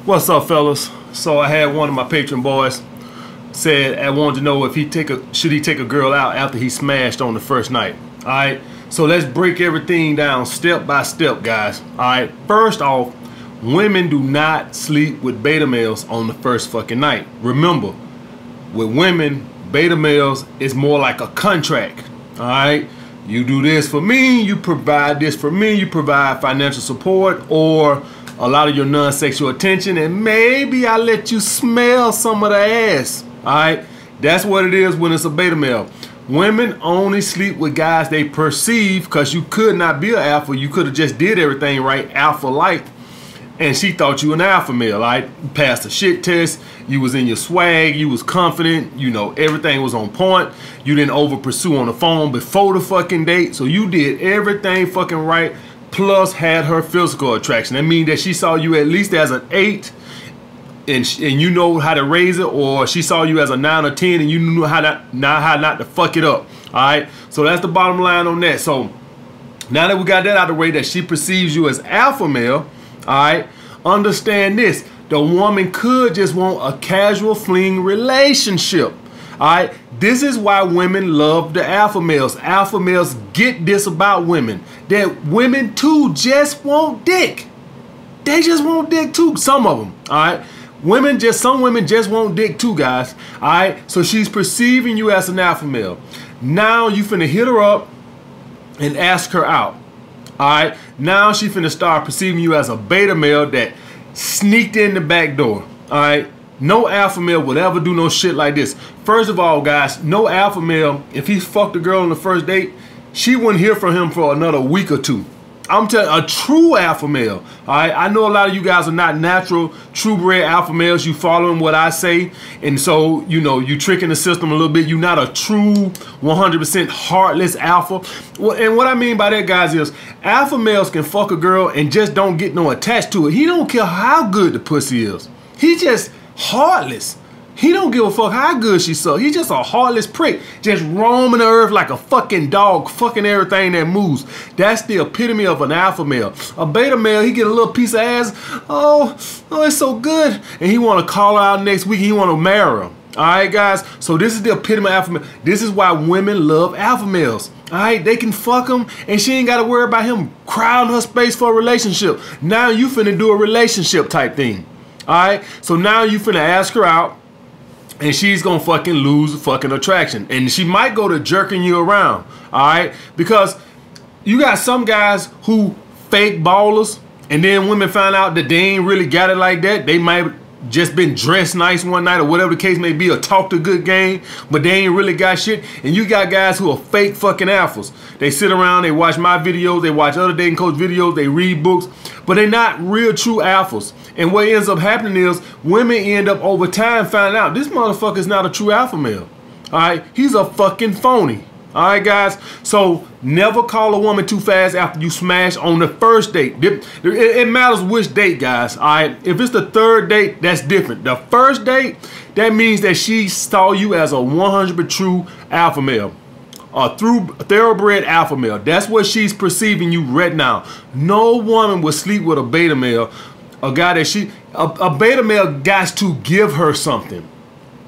What's up, fellas? So I had one of my patron boys said I wanted to know if should he take a girl out after he smashed on the first night. All right. So let's break everything down step by step, guys. All right. First off, women do not sleep with beta males on the first fucking night. Remember, with women, beta males is more like a contract. All right. You do this for me, you provide this for me, you provide financial support or a lot of your non-sexual attention, and maybe I let you smell some of the ass. Alright? That's what it is when it's a beta male. Women only sleep with guys they perceive, because you could not be an alpha. You could have just did everything right, alpha-like, and she thought you an alpha male. Alright? You passed the shit test, you was in your swag, you was confident, you know, everything was on point. You didn't over pursue on the phone before the fucking date, so you did everything fucking right, plus had her physical attraction. That means that she saw you at least as an 8 and you know how to raise it, or she saw you as a 9 or 10 and you knew how not to fuck it up. Alright, so that's the bottom line on that. So now that we got that out of the way, that she perceives you as alpha male, alright, understand this: the woman could just want a casual fling relationship. Alright, this is why women love the alpha males. Alpha males get this about women, that women too just want dick. They just want dick too, some of them. Alright, some women just want dick too, guys. Alright, so she's perceiving you as an alpha male. Now you finna hit her up and ask her out. Alright, now she finna start perceiving you as a beta male that sneaked in the back door. Alright, no alpha male would ever do no shit like this. First of all, guys, no alpha male, if he fucked a girl on the first date, she wouldn't hear from him for another week or two. I'm telling you, a true alpha male. Alright, I know a lot of you guys are not natural, true bred alpha males. You following what I say, and so you know you tricking the system a little bit. You're not a true 100% heartless alpha. Well, and what I mean by that, guys, is alpha males can fuck a girl and just don't get no attached to it. He don't care how good the pussy is. He just heartless. He don't give a fuck how good she sucks. He's just a heartless prick, just roaming the earth like a fucking dog, fucking everything that moves. That's the epitome of an alpha male. A beta male, he get a little piece of ass. Oh, it's so good, and he want to call her out next week. He want to marry her. All right, guys. So this is the epitome of alpha male. This is why women love alpha males. All right, they can fuck him, and she ain't got to worry about him crowding her space for a relationship. Now you finna do a relationship type thing. All right, so now you finna ask her out, and she's gonna fucking lose fucking attraction, and she might go to jerking you around. All right, because you got some guys who fake ballers, and then women find out that they ain't really got it like that. They might just been dressed nice one night or whatever the case may be, or talked a good game, but they ain't really got shit. And you got guys who are fake fucking alphas. They sit around, they watch my videos, they watch other dating coach videos, they read books, but they're not real true alphas. And what ends up happening is women end up over time finding out this motherfucker is not a true alpha male. Alright, he's a fucking phony. Alright, guys, so never call a woman too fast after you smash on the first date. It matters which date, guys. Alright, if it's the third date, that's different. The first date, that means that she saw you as a 100% true alpha male, a thoroughbred alpha male. That's what she's perceiving you right now. No woman would sleep with a beta male, a guy that a beta male got to give her something.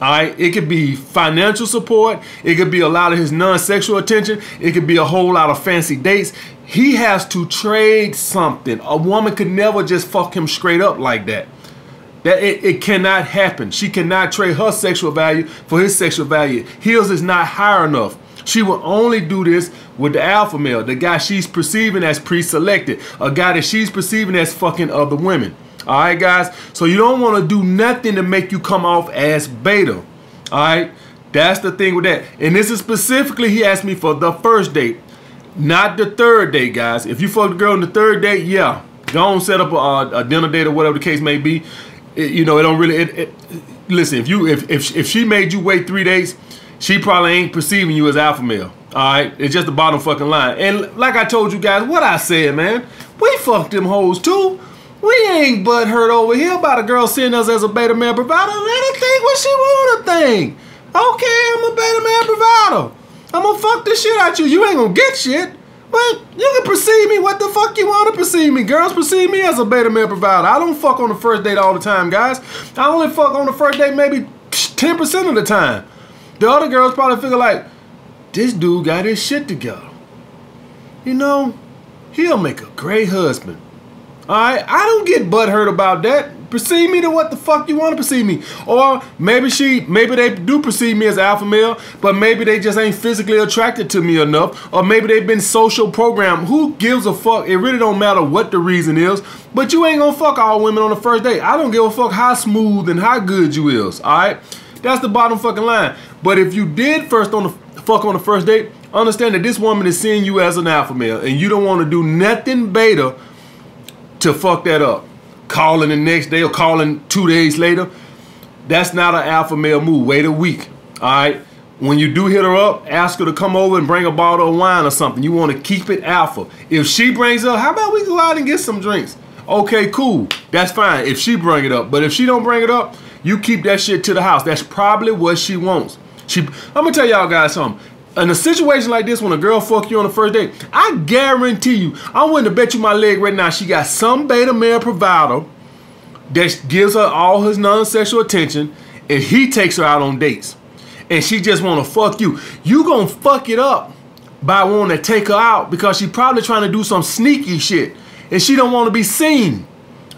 Alright, it could be financial support, it could be a lot of his non-sexual attention, it could be a whole lot of fancy dates. He has to trade something. A woman could never just fuck him straight up like that. It cannot happen. She cannot trade her sexual value for his sexual value. His is not high enough. She will only do this with the alpha male, the guy she's perceiving as pre-selected, a guy that she's perceiving as fucking other women. Alright, guys, so you don't want to do nothing to make you come off as beta. Alright, that's the thing with that. And this is specifically, he asked me for the first date, not the third date, guys. If you fuck the girl on the third date, yeah, go on, set up a dinner date or whatever the case may be. You know, it don't really. Listen, if she made you wait 3 days, she probably ain't perceiving you as alpha male. Alright, it's just the bottom fucking line. And like I told you guys, what I said, man, we fucked them hoes too. We ain't butt hurt over here about a girl seeing us as a beta male provider. Let her think what she wanna think. Okay, I'm a beta male provider. I'm gonna fuck the shit out you. You ain't gonna get shit, but you can perceive me what the fuck you wanna perceive. perceive me. Girls perceive me as a beta male provider. I don't fuck on the first date all the time, guys. I only fuck on the first date maybe 10% of the time. The other girls probably figure like, this dude got his shit together. You know, he'll make a great husband. Alright, I don't get butthurt about that. Perceive me to what the fuck you want to perceive me. Or maybe they do perceive me as alpha male, but maybe they just ain't physically attracted to me enough. Or maybe they've been social programmed. Who gives a fuck? It really don't matter what the reason is. But you ain't gonna fuck all women on the first date. I don't give a fuck how smooth and how good you is. Alright? That's the bottom fucking line. But if you did fuck on the first date, understand that this woman is seeing you as an alpha male. And you don't want to do nothing beta to fuck that up. Calling the next day or calling 2 days later, that's not an alpha male move. Wait a week. Alright? When you do hit her up, ask her to come over and bring a bottle of wine or something. You want to keep it alpha. If she brings up, how about we go out and get some drinks? Okay, cool. That's fine if she bring it up. But if she don't bring it up, you keep that shit to the house. That's probably what she wants. I'm gonna tell y'all guys something. In a situation like this, when a girl fuck you on the first date, I guarantee you, I'm willing to bet you my leg right now, she got some beta male provider that gives her all his non-sexual attention, and he takes her out on dates. And she just want to fuck you. You gonna fuck it up by wanting to take her out because she probably trying to do some sneaky shit, and she don't want to be seen.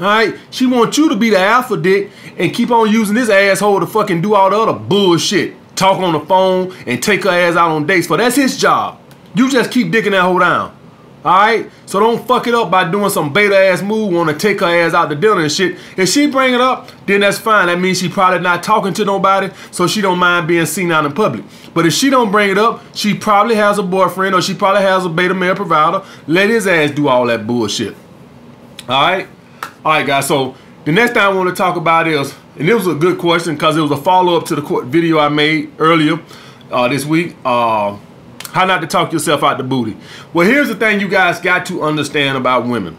All right? She wants you to be the alpha dick and keep on using this asshole to fucking do all the other bullshit. Talk on the phone and take her ass out on dates for. That's his job. You just keep dicking that hoe down. Alright? So don't fuck it up by doing some beta ass move, want to take her ass out to dinner and shit. If she bring it up, then that's fine. That means she probably not talking to nobody, so she don't mind being seen out in public. But if she don't bring it up, she probably has a boyfriend or she probably has a beta male provider. Let his ass do all that bullshit. Alright? Alright guys, so the next thing I want to talk about is, and it was a good question because it was a follow-up to the video I made earlier this week. How not to talk yourself out the booty. Well, here's the thing you guys got to understand about women.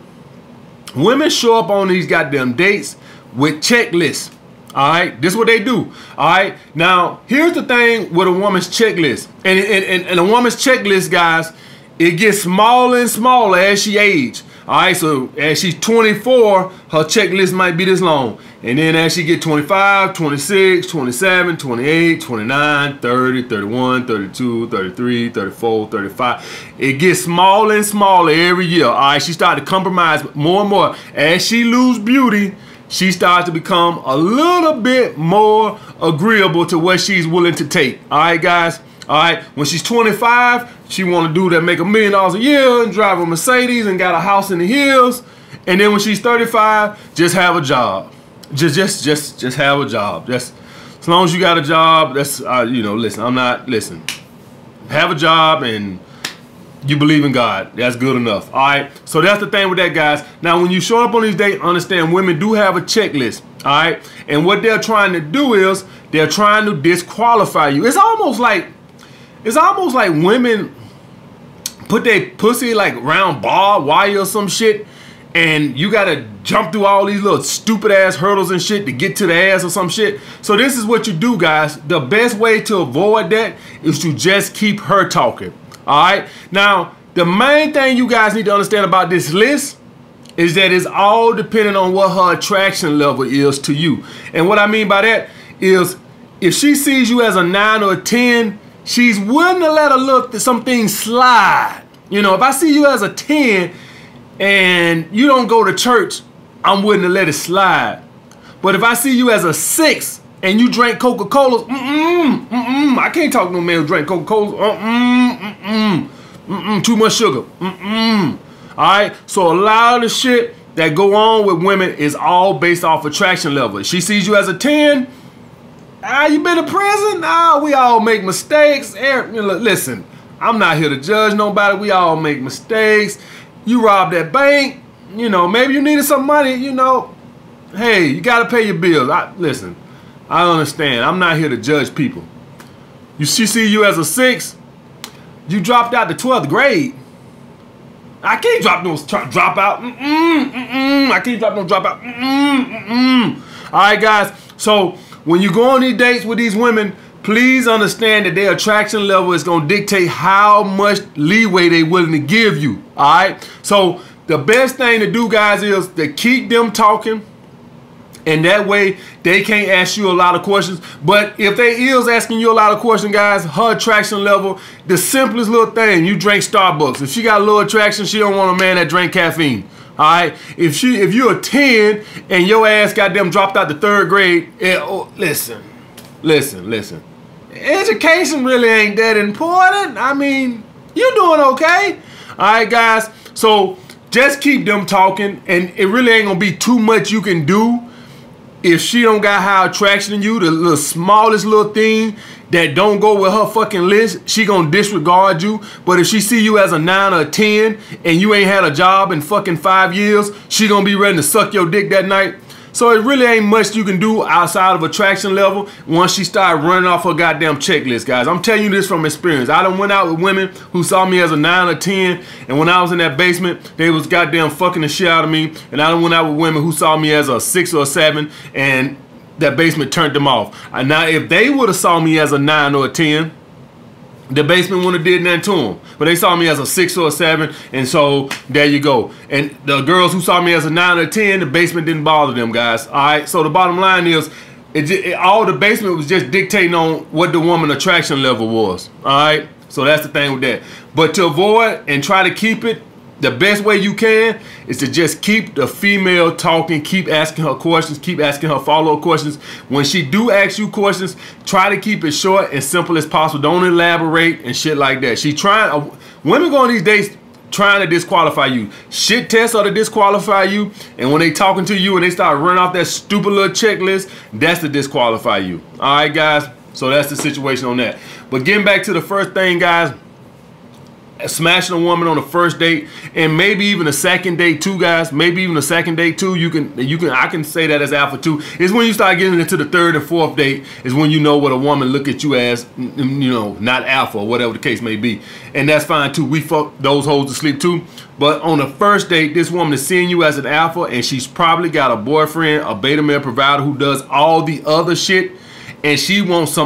Women show up on these goddamn dates with checklists. All right, this is what they do. All right, now here's the thing with a woman's checklist, and a woman's checklist, guys, it gets smaller and smaller as she ages. All right, so as she's 24, her checklist might be this long. And then as she get 25, 26, 27, 28, 29, 30, 31, 32, 33, 34, 35. It gets smaller and smaller every year. All right, she starts to compromise more and more. As she loses beauty, she starts to become a little bit more agreeable to what she's willing to take. All right, guys. All right, when she's 25, she want to do that, make $1 million a year and drive a Mercedes and got a house in the hills. And then when she's 35, just have a job. Just have a job. Just as long as you got a job, that's you know. Listen. Have a job and you believe in God. That's good enough. All right. So that's the thing with that, guys. Now, when you show up on these dates, understand women do have a checklist. All right, and what they're trying to do is they're trying to disqualify you. It's almost like women put their pussy like around barbed wire or some shit, and you gotta jump through all these little stupid ass hurdles and shit to get to the ass or some shit. So this is what you do, guys. The best way to avoid that is to just keep her talking. All right. Now, the main thing you guys need to understand about this list is that it's all dependent on what her attraction level is to you. And what I mean by that is if she sees you as a 9 or a 10, she's willing to let her look at some things slide. You know, if I see you as a 10 and you don't go to church, I'm willing to let it slide. But if I see you as a 6 and you drink Coca-Colas, I can't talk to no man who drink Coca-Colas. Too much sugar. Alright, so a lot of the shit that go on with women is all based off attraction level. If she sees you as a 10, you been to prison? We all make mistakes. Listen, I'm not here to judge nobody. We all make mistakes. You robbed that bank, you know, maybe you needed some money, you know. Hey, you gotta pay your bills. Listen, I understand. I'm not here to judge people. She see you as a 6, you dropped out the 12th grade. I can't drop no dropout. I can't drop no dropout. All right, guys. So when you go on these dates with these women, please understand that their attraction level is going to dictate how much leeway they're willing to give you. All right. So the best thing to do, guys, is to keep them talking. And that way, they can't ask you a lot of questions. But if they is asking you a lot of questions, guys, her attraction level, the simplest little thing, you drink Starbucks. If she got a little attraction, she don't want a man that drink caffeine. All right? If you're a 10 and your ass goddamn dropped out the 3rd grade, listen. Education really ain't that important. I mean, you're doing okay. All right, guys? So just keep them talking, and it really ain't gonna be too much you can do. If she don't got high attraction in you, the little smallest little thing that don't go with her fucking list, she gonna disregard you. But if she see you as a 9 or a 10 and you ain't had a job in fucking 5 years, she gonna be ready to suck your dick that night. So it really ain't much you can do outside of attraction level once she start running off her goddamn checklist, guys. I'm telling you this from experience. I done went out with women who saw me as a 9 or 10, and when I was in that basement, they was goddamn fucking the shit out of me. And I done went out with women who saw me as a 6 or a 7, and that basement turned them off. And now if they would have saw me as a 9 or a 10, the basement wouldn't have did nothing to them. But they saw me as a 6 or a 7, and so there you go. And the girls who saw me as a 9 or a 10, the basement didn't bother them, guys. All right, so the bottom line is, all the basement was just dictating on what the woman attraction level was. All right, so that's the thing with that. But to avoid and try to keep it, the best way you can is to just keep the female talking, keep asking her questions, keep asking her follow-up questions. When she do ask you questions, try to keep it short and simple as possible. Don't elaborate and shit like that. She trying, women go on these dates trying to disqualify you. Shit tests are to disqualify you, and when they talking to you and they start running off that stupid little checklist, that's to disqualify you. All right, guys? So that's the situation on that. But getting back to the first thing, guys, smashing a woman on the first date, and maybe even a second date too, guys. Maybe even a second date too. I can say that as alpha too. Is when you start getting into the 3rd and 4th date is when you know what a woman look at you as, you know, not alpha or whatever the case may be. And that's fine too. We fuck those hoes to sleep too. But on the first date, this woman is seeing you as an alpha, and she's probably got a boyfriend, a beta male provider who does all the other shit, and she wants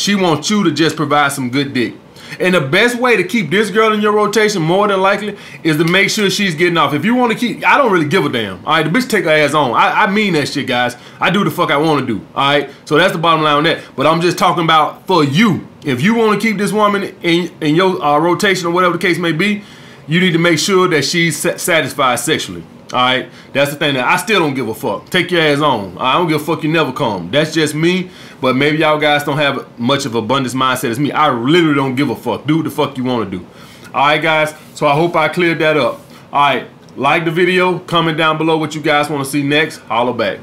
you to just provide some good dick. And the best way to keep this girl in your rotation, more than likely, is to make sure she's getting off. If you want to keep, I don't really give a damn. All right, the bitch take her ass on. I mean that shit, guys. I do the fuck I want to do. All right, so that's the bottom line on that. But I'm just talking about for you. If you want to keep this woman in your rotation or whatever the case may be, you need to make sure that she's satisfied sexually. All right, that's the thing. That I still don't give a fuck. Take your ass on. I don't give a fuck. You never come. That's just me. But maybe y'all guys don't have much of abundance mindset as me. I literally don't give a fuck. Do what the fuck you want to do. All right, guys. So I hope I cleared that up. All right, like the video. Comment down below what you guys want to see next. Holla back.